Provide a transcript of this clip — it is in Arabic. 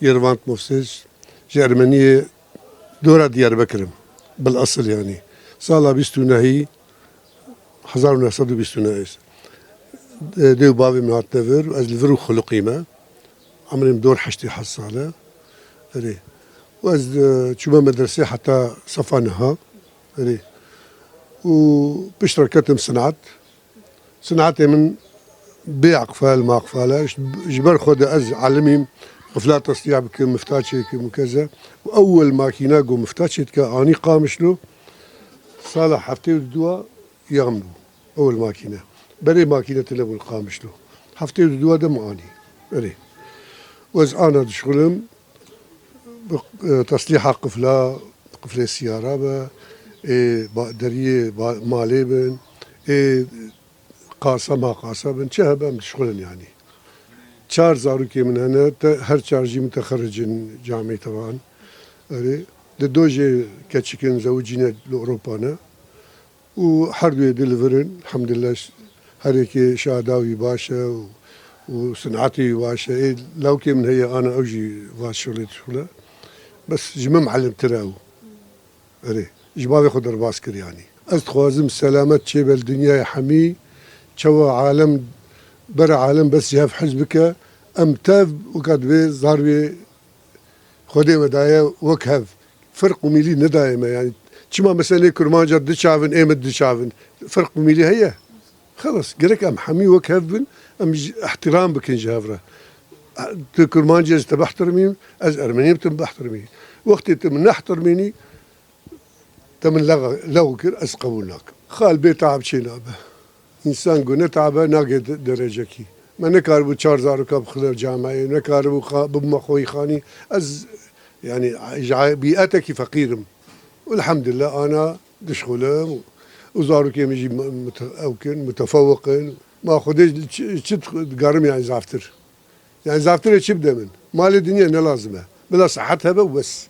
يرفانت موسيج جرمانية دورة ديار بكرم بالأصل يعني صالة بيستوناهي 1929 ديو بابي من هاتنفر وأز الفرو خلقيمة عمري دور حشتي حصالة ري وأز تشوما مدرسة حتى صفانها ري وبشتركتهم صنعت من بيع قفال ما قفالاش جبر خود أز علمي قفلات تصنيع بك مفتاشي وكذا وأول ماكينة قو مفتاشي كأني قامش له صالح حفتي الدواء يغملو أول ماكينة بري ماكينة اللي أول قامش له حفتي الدواء ده معاني بري وز أنا دشغلهم تصليح قفلة السيارة دريه مالبن قاصة ما قاصة بن شهبة مشغولن يعني چار زاروكي من هنا هر چارجي متخرج جامعي طبعا أري دوجي كاتشكن زوجينا لأوروبانا وحردوا دليفرن الحمد لله هريكي شهداوي باشا وصنعتي باشا لو كي من هي أنا أوجي واش شغلة بس جمم معلم تراو أري جماعي خضر باسكر يعني أستخوازم سلامة شيب الدنيا يا حمي شو عالم برا عالم بس جهاف حزبك أم تاف وقد بي زاربي خودي مدايا وكهف فرق ميلي ندايما يعني كما مثلا كرمان جد دشافن ايمد دشافن فرق ميلي هي خلص قالك أم حمي وكهف بن أم احترام بكين جهافره كرمان جز تبحترمين از أرمنيم تم بحترمين وقت تم نحترميني تم لغكر از قبولناك خال بي تعب شي نابه إنسان قو نتعبه ناقي درجكي ما نكاربو 4000 كاب خلال جامعي نكاربو بمخوي خاني از يعني بيئتك فقيرم والحمد لله أنا دشغلهم وزارو كيم يجي متفوقين ما خديش شد قارم يعني زافتر شي بدأ من مال الدنيا إنه لازمه بلا صحتها بس